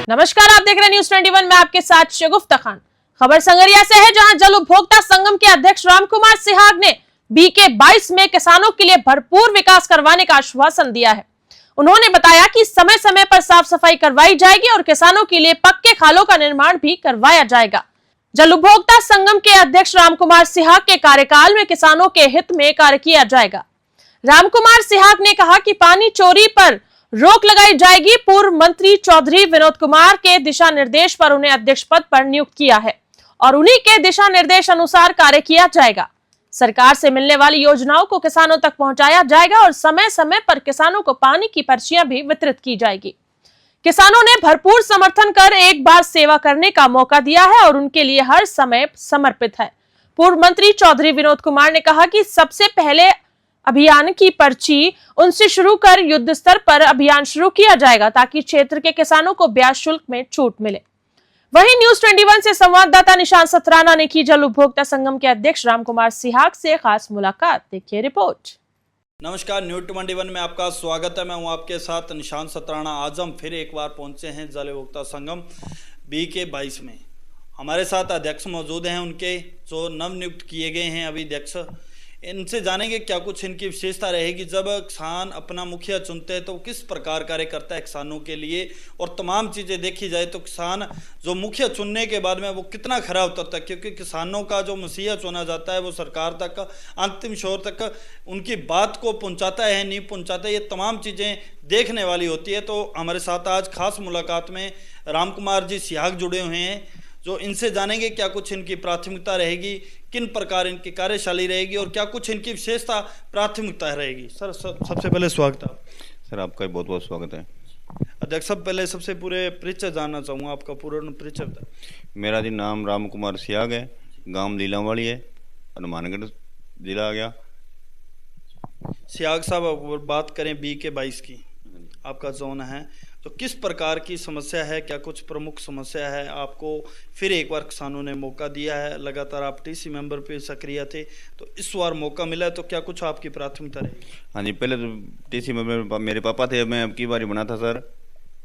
नमस्कार, आप देख रहे हैं न्यूज 21 में आपके साथ शगुफ्ता खान। खबर संगरिया से है, जहां जल उपभोक्ता संगम के अध्यक्ष रामकुमार सिहाग ने बीके 22 में किसानों के लिए भरपूर विकास करवाने का आश्वासन दिया है। उन्होंने बताया कि समय समय पर साफ सफाई करवाई जाएगी और किसानों के लिए पक्के खालों का निर्माण भी करवाया जाएगा। जल उपभोक्ता संगम के अध्यक्ष रामकुमार सिहाग के कार्यकाल में किसानों के हित में कार्य किया जाएगा। रामकुमार सिहाग ने कहा कि पानी चोरी पर रोक लगाई जाएगी। पूर्व मंत्री चौधरी विनोद कुमार के दिशा निर्देश पर उन्हें अध्यक्ष पद पर नियुक्त किया है और उन्हीं के दिशा निर्देश अनुसार कार्य किया जाएगा। सरकार से मिलने वाली योजनाओं को किसानों तक पहुंचाया जाएगा और समय समय पर किसानों को पानी की पर्चियां भी वितरित की जाएगी। किसानों ने भरपूर समर्थन कर एक बार सेवा करने का मौका दिया है और उनके लिए हर समय समर्पित है। पूर्व मंत्री चौधरी विनोद कुमार ने कहा कि सबसे पहले अभियान की पर्ची उनसे शुरू कर युद्ध स्तर पर अभियान शुरू किया जाएगा ताकि क्षेत्र के किसानों को ब्याज शुल्क में छूट मिले। वहीं न्यूज 21 से संवाददाता निशान सतराना ने की जल उपभोक्ता संगम के अध्यक्ष रामकुमार सिहाग से खास मुलाकात। देखिए रिपोर्ट। नमस्कार, न्यूज 21 में आपका स्वागत है। मैं हूं आपके साथ निशान सतराना। आज हम फिर एक बार पहुंचे हैं जल उपभोक्ता संगम बीके 22 में। हमारे साथ अध्यक्ष मौजूद हैं, उनके जो नवनियुक्त किए गए हैं अभी अध्यक्ष। इनसे जानेंगे क्या कुछ इनकी विशेषता रहेगी। जब किसान अपना मुखिया चुनते हैं तो किस प्रकार कार्य करता है किसानों के लिए, और तमाम चीज़ें देखी जाए तो किसान जो मुखिया चुनने के बाद में वो कितना खरा उतरता है, क्योंकि किसानों का जो मुखिया चुना जाता है वो सरकार तक अंतिम छोर तक उनकी बात को पहुंचाता है नहीं पहुंचाता है, ये तमाम चीज़ें देखने वाली होती है। तो हमारे साथ आज खास मुलाकात में रामकुमार जी सिहाग जुड़े हुए हैं, जो इनसे जानेंगे क्या कुछ इनकी प्राथमिकता रहेगी, किन प्रकार इनकी कार्यशैली रहेगी और क्या कुछ इनकी विशेषता प्राथमिकता रहेगी। सर सबसे पहले स्वागत है। सर आपका बहुत बहुत स्वागत है। अध्यक्ष साहब, पहले सबसे पूरे परिचय जानना चाहूँगा, आपका पूर्ण परिचय बताएं। मेरा जी नाम रामकुमार सिहाग है, गांव लीलावाड़ी है, हनुमानगढ़ जिला आ गया। सिहाग साहब, अगर बात करें बीके 22 की, आपका जोन है, तो किस प्रकार की समस्या है, क्या कुछ प्रमुख समस्या है? आपको फिर एक बार किसानों ने मौका दिया है, लगातार आप टीसी मेंबर पे सक्रिय थे, तो इस बार मौका मिला है, तो क्या कुछ आपकी प्राथमिकता रही? हाँ जी, पहले तो टीसी मेंबर मेरे पापा थे, मैं अब की बार बना था सर।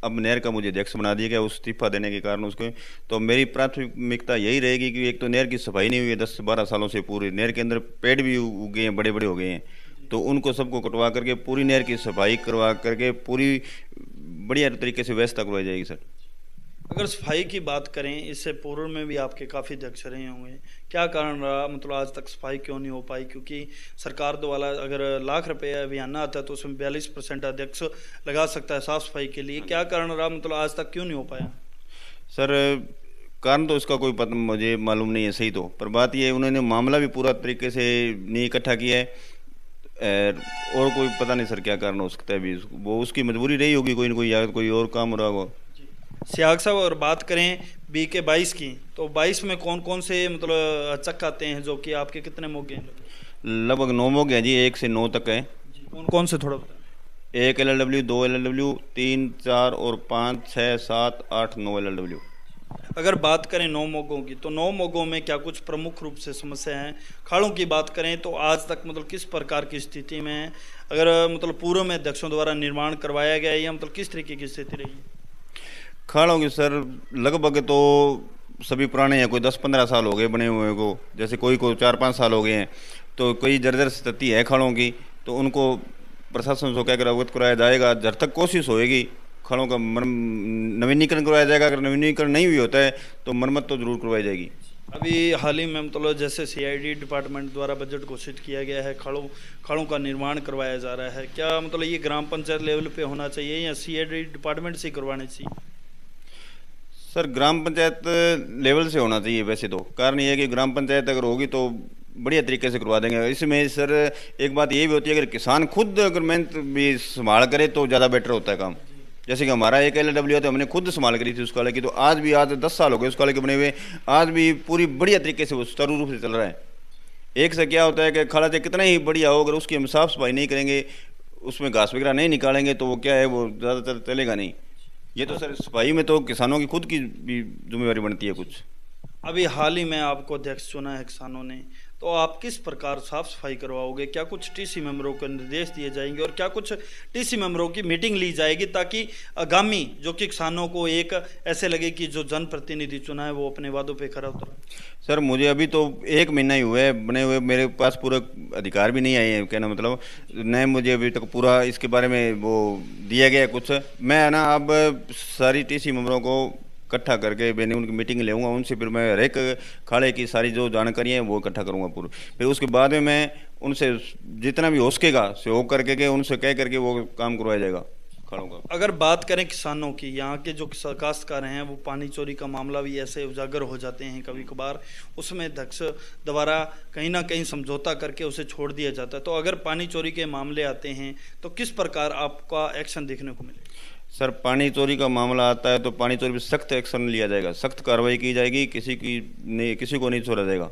अब नहर का मुझे अध्यक्ष बना दिया गया उस इस्तीफा देने के कारण उसको। तो मेरी प्राथमिकता यही रहेगी कि एक तो नहर की सफाई नहीं हुई है 10-12 सालों से। पूरी नहर के अंदर पेड़ भी उग गए हैं, बड़े बड़े हो गए हैं, तो उनको सबको कटवा करके पूरी नहर की सफाई करवा करके पूरी बढ़िया तरीके से व्यवस्था करवाई जाएगी सर। अगर सफाई की बात करें, इससे पूर्व में भी आपके काफ़ी अध्यक्ष रहे होंगे, क्या कारण रहा, मतलब आज तक सफाई क्यों नहीं हो पाई? क्योंकि सरकार द्वारा अगर लाख रुपये अभियान आता है तो उसमें 42% अध्यक्ष लगा सकता है साफ सफाई के लिए। क्या कारण रहा, मतलब आज तक क्यों नहीं हो पाया? सर कारण तो इसका कोई पता मुझे मालूम नहीं है सही तो, पर बात ये है उन्होंने मामला भी पूरा तरीके से नहीं इकट्ठा किया है, और कोई पता नहीं सर क्या कारण हो सकता है। भी वो उसकी मजबूरी रही होगी कोई ना कोई, या कोई और काम हो रहा होगा। सिहाग साहब, और बात करें बीके 22 की, तो 22 में कौन कौन से मतलब चक्क आते हैं, जो कि आपके कितने मौके हैं? लगभग 9 मौके हैं जी, 1 से 9 तक है। कौन कौन से थोड़ा बताएं। 1 LLW, 2 LLW, 3, 4 और 5, 6, 7, 8, 9 LLW। अगर बात करें 9 मौकों की, तो 9 मौकों में क्या कुछ प्रमुख रूप से समस्या हैं? खाड़ों की बात करें तो आज तक मतलब किस प्रकार की स्थिति में है? अगर मतलब पूर्व में अध्यक्षों द्वारा निर्माण करवाया गया है या मतलब किस तरीके की स्थिति रही? खाड़ों की सर लगभग तो सभी पुराने हैं, कोई 10-15 साल हो गए बने हुए को, जैसे कोई को 4-5 साल हो गए हैं, तो कोई जर्जर स्थिति है खाड़ों की, तो उनको प्रशासन से कहकर अवगत कराया जाएगा। जब तक कोशिश होएगी खाड़ों का नवीनीकरण करवाया जाएगा। अगर नवीनीकरण नहीं भी होता है तो मरम्मत तो जरूर करवाई जाएगी। अभी हाल ही में मतलब जैसे CID डिपार्टमेंट द्वारा बजट घोषित किया गया है, खाड़ों का निर्माण करवाया जा रहा है, क्या मतलब ये ग्राम पंचायत लेवल पे होना चाहिए या CID डिपार्टमेंट से करवाने चाहिए? सर ग्राम पंचायत लेवल से होना चाहिए वैसे तो। कारण ये है कि ग्राम पंचायत अगर होगी तो बढ़िया तरीके से करवा देंगे। इसमें सर एक बात ये भी होती है, अगर किसान खुद अगर मेहनत भी संभाल करे तो ज़्यादा बेटर होता है काम। जैसे कि हमारा 1 LLW है तो हमने खुद संभाल करी थी उस काले की, तो आज 10 साल हो गए उस काले के बने हुए, आज भी पूरी बढ़िया तरीके से वो सुचारू रूप से चल रहा है। एक से क्या होता है कि खाला चाहे कितना ही बढ़िया हो, अगर उसकी हम साफ सफाई नहीं करेंगे, उसमें घास वगैरह नहीं निकालेंगे, तो वो क्या है, वो ज़्यादातर चलेगा नहीं। ये तो सर सफाई में तो किसानों की खुद की भी जिम्मेवारी बनती है कुछ। अभी हाल ही में आपको अध्यक्ष चुना है किसानों ने, तो आप किस प्रकार साफ सफाई करवाओगे? क्या कुछ टीसी मेंबरों को निर्देश दिए जाएंगे और क्या कुछ टीसी मेंबरों की मीटिंग ली जाएगी ताकि आगामी जो कि किसानों को एक ऐसे लगे कि जो जनप्रतिनिधि चुना है वो अपने वादों पे खरा उतरा? सर मुझे अभी तो 1 महीना ही हुआ है बने हुए, मेरे पास पूरा अधिकार भी नहीं आए हैं, कहना मतलब न मुझे अभी तक पूरा इसके बारे में वो दिया गया कुछ। मैं ना अब सारी टीसी मेंबरों को इकट्ठा करके मैंने उनकी मीटिंग लेऊंगा, उनसे फिर मैं हर एक खाड़े की सारी जो जानकारी है वो इकट्ठा करूंगा पूरा। फिर उसके बाद में मैं उनसे जितना भी हो सकेगा सहयोग करके के उनसे कह करके वो काम करवाया जाएगा खाड़ों का। अगर बात करें किसानों की, यहाँ के जो काश्तकार हैं वो पानी चोरी का मामला भी ऐसे उजागर हो जाते हैं कभी कभार, उसमें अध्यक्ष द्वारा कहीं ना कहीं समझौता करके उसे छोड़ दिया जाता है। तो अगर पानी चोरी के मामले आते हैं तो किस प्रकार आपका एक्शन देखने को मिलेगा? सर पानी चोरी का मामला आता है तो पानी चोरी पर सख्त एक्शन लिया जाएगा, सख्त कार्रवाई की जाएगी, किसी को नहीं छोड़ा जाएगा।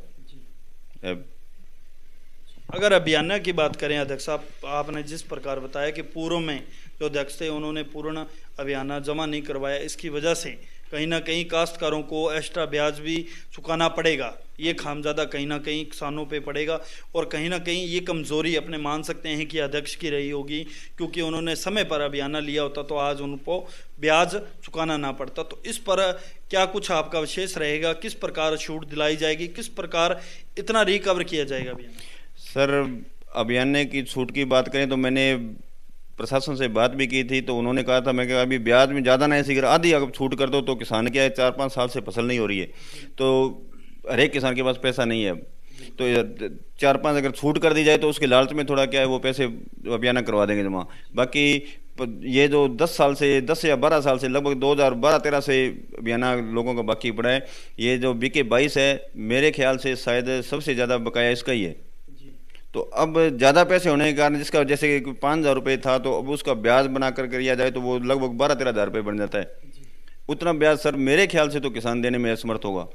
अगर अभियान की बात करें अध्यक्ष साहब, आपने जिस प्रकार बताया कि पूर्व में जो अध्यक्ष थे उन्होंने पूर्ण अभियान जमा नहीं करवाया, इसकी वजह से कहीं ना कहीं काश्तकारों को एक्स्ट्रा ब्याज भी चुकाना पड़ेगा, ये खामजादा कहीं ना कहीं किसानों पे पड़ेगा और कहीं ना कहीं ये कमज़ोरी अपने मान सकते हैं कि अध्यक्ष की रही होगी, क्योंकि उन्होंने समय पर अभियान लिया होता तो आज उनको ब्याज चुकाना ना पड़ता। तो इस पर क्या कुछ आपका विशेष रहेगा? किस प्रकार छूट दिलाई जाएगी? किस प्रकार इतना रिकवर किया जाएगा अभियान? सर अभियान की छूट की बात करें तो मैंने प्रशासन से बात भी की थी, तो उन्होंने कहा था, मैं कहा अभी ब्याज में ज़्यादा नहीं सीख रहा, आधी अगर छूट कर दो तो किसान क्या है 4-5 साल से फसल नहीं हो रही है, तो हर एक किसान के पास पैसा नहीं है, तो 4-5 अगर छूट कर दी जाए तो उसके लालच में थोड़ा क्या है वो पैसे अभियान करवा देंगे जमा। बाकी ये जो 10 या 12 साल से लगभग 2012-13 से अभियान लोगों का बाकी पड़ा है, ये जो BK 22 है मेरे ख्याल से शायद सबसे ज़्यादा बकाया इसका ही है। तो अब ज़्यादा पैसे होने के कारण जिसका जैसे 5,000 रुपये था तो अब उसका ब्याज बना कर किया जाए तो वो लगभग 12-13 हज़ार रुपये बन जाता है। उतना ब्याज सर मेरे ख्याल से तो किसान देने में असमर्थ होगा,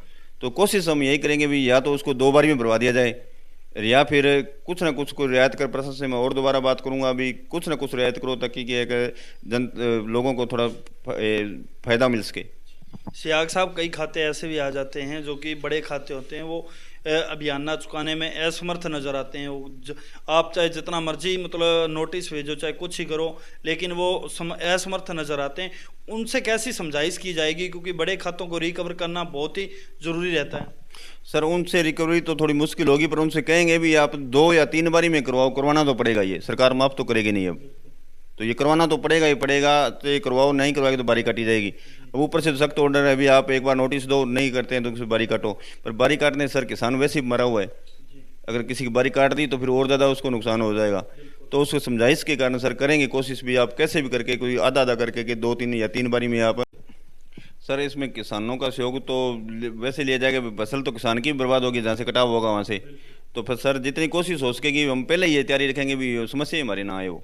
तो कोशिश हम यही करेंगे भी या तो उसको 2 बारी में भरवा दिया जाए या फिर कुछ ना कुछ को रियायत कर। प्रशासन से मैं और दोबारा बात करूंगा, अभी कुछ ना कुछ रियायत करो ताकि लोगों को थोड़ा फायदा मिल सके। सियाग साहब, कई खाते ऐसे भी आ जाते हैं जो कि बड़े खाते होते हैं, वो अभियान चुकाने में असमर्थ नज़र आते हैं। आप चाहे जितना मर्जी मतलब नोटिस भेजो, चाहे कुछ ही करो, लेकिन वो असमर्थ नज़र आते हैं। उनसे कैसी समझाइश की जाएगी, क्योंकि बड़े खातों को रिकवर करना बहुत ही ज़रूरी रहता है? सर उनसे रिकवरी तो थोड़ी मुश्किल होगी, पर उनसे कहेंगे भी आप 2 या 3 बारी में करवाना तो पड़ेगा, ये सरकार माफ़ तो करेगी नहीं, अब तो ये करवाना तो पड़ेगा ही पड़ेगा, तो ये करवाओ, नहीं करवाएगी तो बारी काटी जाएगी। अब ऊपर से तो सख्त ऑर्डर है, अभी आप एक बार नोटिस दो, नहीं करते हैं तो किसी बारी काटो, पर बारी काटने सर किसान वैसे ही मरा हुआ है, अगर किसी की बारी काट दी तो फिर और ज़्यादा उसको नुकसान हो जाएगा। तो उसको समझाइश के कारण सर करेंगे कोशिश भी, आप कैसे भी करके कोई आधा करके कि 2-3 या 3 बारी में आप। सर इसमें किसानों का सहयोग तो वैसे लिया जाएगा, फसल तो किसान की भी बर्बाद होगी जहाँ से कटाव होगा वहाँ से, तो फिर सर जितनी कोशिश हो सकेगी हम पहले ये तैयारी रखेंगे भी समस्या हमारी ना आए। वो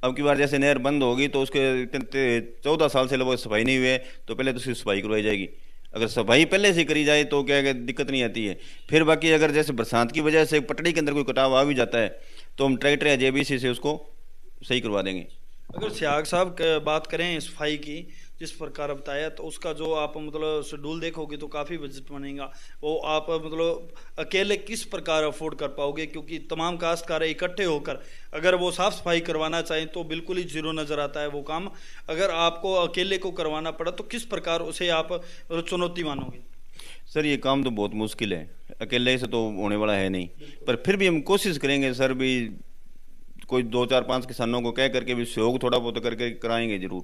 अब की बार जैसे नहर बंद होगी तो उसके 14 साल से लगभग सफाई नहीं हुई तो पहले तो उसकी सफाई करवाई जाएगी। अगर सफाई पहले से करी जाए तो क्या दिक्कत नहीं आती है। फिर बाकी अगर जैसे बरसात की वजह से पटड़ी के अंदर कोई कटाव आ भी जाता है तो हम ट्रैक्टर या JBC से उसको सही करवा देंगे। अगर सियाग साहब बात करें सफाई की, जिस प्रकार बताया, तो उसका जो आप मतलब शेड्यूल देखोगे तो काफ़ी बजट बनेगा, वो आप मतलब अकेले किस प्रकार अफोर्ड कर पाओगे? क्योंकि तमाम काश्तकार इकट्ठे होकर अगर वो साफ़ सफाई करवाना चाहें तो बिल्कुल ही जीरो नज़र आता है वो काम। अगर आपको अकेले को करवाना पड़ा तो किस प्रकार उसे आप चुनौती मानोगे? सर ये काम तो बहुत मुश्किल है, अकेले से तो होने वाला है नहीं, पर फिर भी हम कोशिश करेंगे सर भी कोई 2-4-5 किसानों को कह करके भी सहयोग थोड़ा बहुत करके कराएंगे जरूर।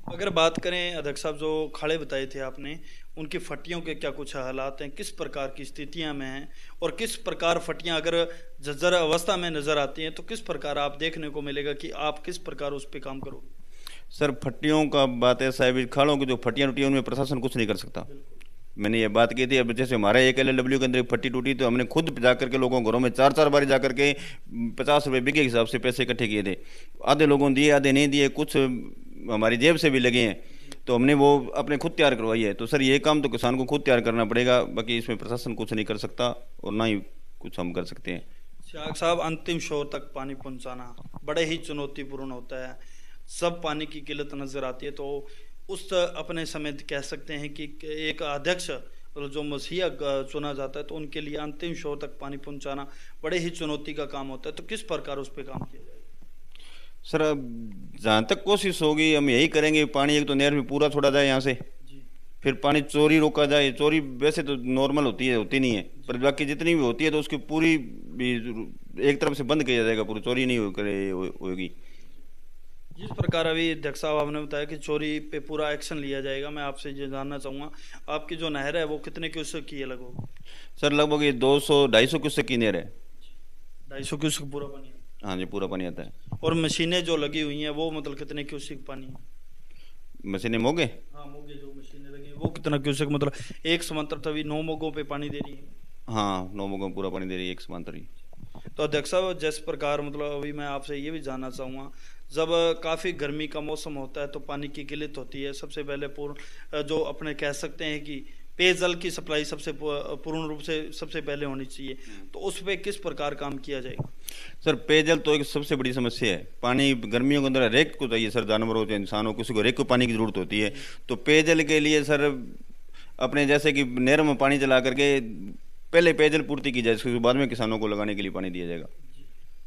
अगर बात करें अध्यक्ष साहब, जो खाड़े बताए थे आपने, उनकी फटियों के क्या कुछ हालात हैं, किस प्रकार की स्थितियां में हैं और किस प्रकार फटियां अगर जर्जर अवस्था में नज़र आती हैं तो किस प्रकार आप देखने को मिलेगा कि आप किस प्रकार उस पर काम करोगे? सर फटियों का बात है साहब, खाड़ों की जो फटियाँ टूटी उनमें प्रशासन कुछ नहीं कर सकता। मैंने ये बात की थी, अब जैसे हमारा एक LLW के अंदर एक फट्टी टूटी तो हमने खुद जा करके लोगों घरों में 4-4 बार जा करके 50 रुपये बिके के हिसाब से पैसे इकट्ठे किए थे। आधे लोगों दिए, आधे नहीं दिए, कुछ हमारी जेब से भी लगे हैं, तो हमने वो अपने खुद तैयार करवाई है। तो सर ये काम तो किसान को खुद तैयार करना पड़ेगा, बाकी इसमें प्रशासन कुछ नहीं कर सकता और ना ही कुछ हम कर सकते हैं। सियाग साहब, अंतिम शोर तक पानी पहुँचाना बड़े ही चुनौतीपूर्ण होता है, सब पानी की किल्लत नज़र आती है, तो उस अपने समय कह सकते हैं कि एक अध्यक्ष मतलब जो मसीहा चुना जाता है तो उनके लिए अंतिम शोर तक पानी पहुंचाना बड़े ही चुनौती का काम होता है, तो किस प्रकार उस पर काम किया जाएगा? सर अब जहाँ तक कोशिश होगी हम यही करेंगे, पानी एक तो नहर में पूरा छोड़ा जाए यहाँ से, फिर पानी चोरी रोका जाए। चोरी वैसे तो नॉर्मल होती है, होती नहीं है, पर बाकी जितनी भी होती है तो उसकी पूरी भी एक तरफ से बंद किया जाएगा, पूरी चोरी नहीं होगी। जिस प्रकार अभी अध्यक्ष साहब आपने बताया कि चोरी पे पूरा एक्शन लिया जाएगा, मैं आपसे ये जानना चाहूँगा आपकी जो नहर है वो कितने क्यूसेक की है लगभग? सर लगभग ये 200-250 क्यूसेक की नहर है। 250 क्यूसेक पूरा पानी? हाँ जी, पूरा पानी आता है। और मशीनें जो लगी हुई हैं वो मतलब कितने क्यूसेक पानी? मशीनें मोगे? हाँ, मोगे जो मशीनें लगी हैं वो कितना क्यूसेक, मतलब एक समांतर तभी 9 मोगों पे पानी दे रही है? हाँ, 9 मोगों पूरा पानी दे रही है एक समांतर ही। तो अध्यक्ष साहब जिस प्रकार मतलब अभी मैं आपसे ये भी जानना चाहूँगा, जब काफ़ी गर्मी का मौसम होता है तो पानी की किल्लत होती है, सबसे पहले पूर्ण जो अपने कह सकते हैं कि पेयजल की सप्लाई सबसे पूर्ण रूप से सबसे पहले होनी चाहिए, तो उस पर किस प्रकार काम किया जाएगा? सर पेयजल तो एक सबसे बड़ी समस्या है। पानी गर्मियों के अंदर हर एक को चाहिए सर, जानवरों को, इंसानों को, किसी को हर एक को पानी की जरूरत होती है। तो पेयजल के लिए सर अपने जैसे कि नहर में पानी चला करके पहले पेयजल पूर्ति की जाए, उसके बाद में किसानों को लगाने के लिए पानी दिया जाएगा।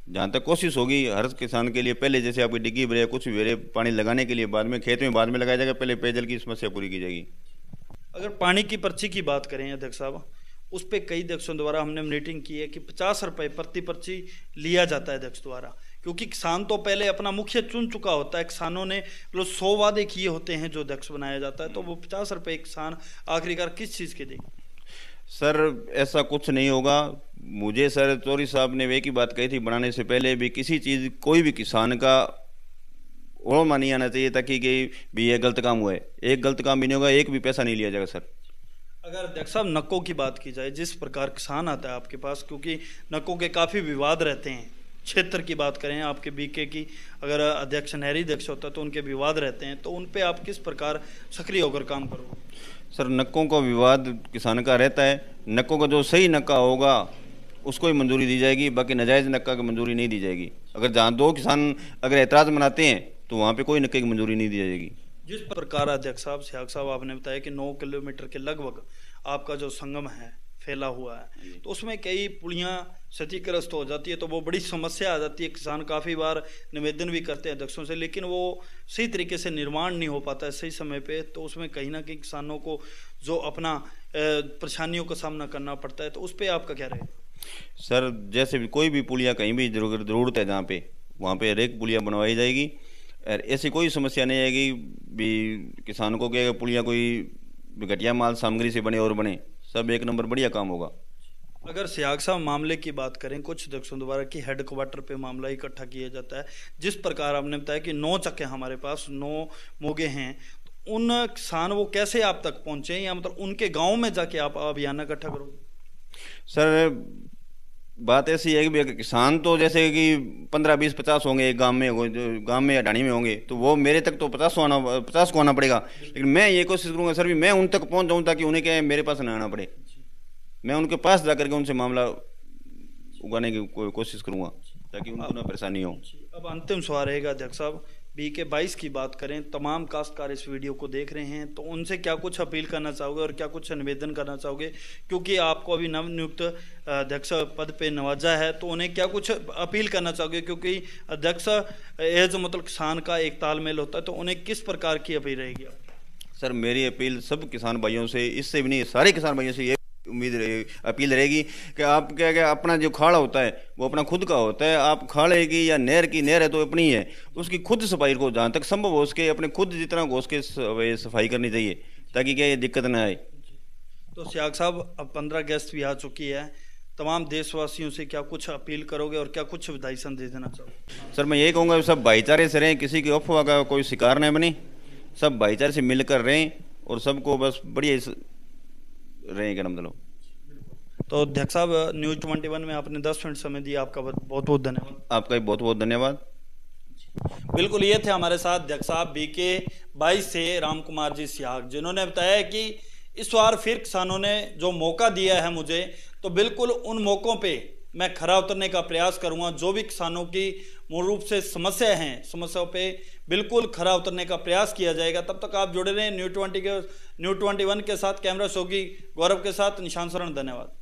जहाँ तक कोशिश होगी हर किसान के लिए पहले जैसे आपकी डिग्गी भरे कुछ भी भरे पानी लगाने के लिए, बाद में खेत में बाद में लगाया जाएगा, पहले पेयजल की समस्या पूरी की जाएगी। अगर पानी की पर्ची की बात करें अध्यक्ष साहब, उस पर कई अध्यक्षों द्वारा हमने मीटिंग की है कि 50 रुपये प्रति पर्ची लिया जाता है अध्यक्ष द्वारा, क्योंकि किसान तो पहले अपना मुखिया चुन चुका होता है, किसानों ने मतलब 100 वादे किए होते हैं जो अध्यक्ष बनाया जाता है, तो वो 50 रुपये किसान आखिरकार किस चीज़ के देंगे? सर ऐसा कुछ नहीं होगा। मुझे सर चौधरी साहब ने एक ही बात कही थी बनाने से पहले भी, किसी चीज़ कोई भी किसान का और नहीं आना चाहिए ताकि भी ये गलत काम हुआ है। एक गलत काम भी नहीं होगा, एक भी पैसा नहीं लिया जाएगा सर। अगर अध्यक्ष साहब नक्कों की बात की जाए, जिस प्रकार किसान आता है आपके पास, क्योंकि नक्कों के काफ़ी विवाद रहते हैं, क्षेत्र की बात करें आपके बीके की, अगर अध्यक्ष नहरी अध्यक्ष होता है तो उनके विवाद रहते हैं, तो उन पे आप किस प्रकार सक्रिय होकर काम करोगे? सर नक्कों का विवाद किसान का रहता है, नक्कों का जो सही नक्का होगा उसको ही मंजूरी दी जाएगी, बाकी नाजायज़ नक्का की मंजूरी नहीं दी जाएगी। अगर जहाँ 2 किसान अगर एतराज़ मनाते हैं तो वहाँ पे कोई नक्के की मंजूरी नहीं दी जाएगी। जिस प्रकार अध्यक्ष साहब सियाग साहब आपने बताया कि 9 किलोमीटर के लगभग आपका जो संगम है फैला हुआ है, तो उसमें कई पुलियाँ क्षतिग्रस्त हो जाती है, तो वो बड़ी समस्या आ जाती है। किसान काफ़ी बार निवेदन भी करते हैं अध्यक्षों से, लेकिन वो सही तरीके से निर्माण नहीं हो पाता है सही समय पे, तो उसमें कहीं ना कहीं किसानों को जो अपना परेशानियों का सामना करना पड़ता है, तो उस पर आपका क्या रहेगा? सर जैसे भी कोई भी पुलिया कहीं भी ज़रूरत है जहाँ पे, वहाँ पे हर एक पुलिया बनवाई जाएगी, और ऐसी कोई समस्या नहीं आएगी भी किसान को कि पुलिया कोई घटिया माल सामग्री से बने और बने, सब एक नंबर बढ़िया काम होगा। अगर सियाग साहब मामले की बात करें, कुछ अध्यक्षों द्वारा कि हेडक्वार्टर पे मामला इकट्ठा किया जाता है, जिस प्रकार आपने बताया कि 9 चक्के हमारे पास 9 मोगे हैं, तो उन किसान वो कैसे आप तक पहुंचे, या मतलब उनके गांव में जाके आप अभियान इकट्ठा करोगे? सर बात ऐसी है कि किसान तो जैसे कि 15, 20, 50 होंगे एक गांव में या ढाणी में होंगे, तो वो मेरे तक तो 50 को आना पड़ेगा, लेकिन मैं ये कोशिश करूंगा सर भी मैं उन तक पहुंच जाऊं ताकि उन्हें क्या है मेरे पास ना आना पड़े। मैं उनके पास जाकर के उनसे मामला उगाने की कोशिश करूंगा ताकि उनको ना परेशानी हो। अब अंतिम सवाल रहेगा अध्यक्ष साहब, बीके 22 की बात करें, तमाम काश्तकार इस वीडियो को देख रहे हैं, तो उनसे क्या कुछ अपील करना चाहोगे और क्या कुछ निवेदन करना चाहोगे, क्योंकि आपको अभी नवनियुक्त अध्यक्ष पद पे नवाजा है, तो उन्हें क्या कुछ अपील करना चाहोगे, क्योंकि अध्यक्ष एज मतलब किसान का एक तालमेल होता है, तो उन्हें किस प्रकार की अपील रहेगी? सर मेरी अपील सब किसान भाइयों से, इससे भी नहीं सारे किसान भाइयों से ये उम्मीद अपील रहेगी कि आप क्या अपना जो खाड़ा होता है वो अपना खुद का होता है। आप खाड़े की या नहर की, नहर है तो अपनी है, उसकी खुद सफाई को जहाँ तक संभव हो उसके अपने खुद जितना हो उसके सफाई करनी चाहिए ताकि क्या ये दिक्कत ना आए। तो सियाग साहब अब 15 अगस्त भी आ चुकी है, तमाम देशवासियों से क्या कुछ अपील करोगे और क्या कुछ विदाई संदेश देना चाहोगे? सर मैं यही कहूँगा सब भाईचारे से रहें, किसी की अफवाह का कोई शिकार नहीं बने, सब भाईचारे से मिलकर रहें और सबको बस बढ़िया रहें क्या मतलब। तो अध्यक्ष साहब न्यूज़ 21 में आपने 10 मिनट समय दिया, आपका बहुत बहुत धन्यवाद। आपका भी बहुत बहुत धन्यवाद। बिल्कुल, ये थे हमारे साथ अध्यक्ष साहब बीके 22 से राम कुमार जी सियाग, जिन्होंने बताया कि इस बार फिर किसानों ने जो मौका दिया है मुझे, तो बिल्कुल उन मौक़ों पे मैं खरा उतरने का प्रयास करूंगा। जो भी किसानों की मूल रूप से समस्या हैं, समस्याओं पे बिल्कुल खरा उतरने का प्रयास किया जाएगा। तब तक आप जुड़े रहें न्यूज़ 21 के साथ। कैमरा शोगी गौरव के साथ निशान शरण, धन्यवाद।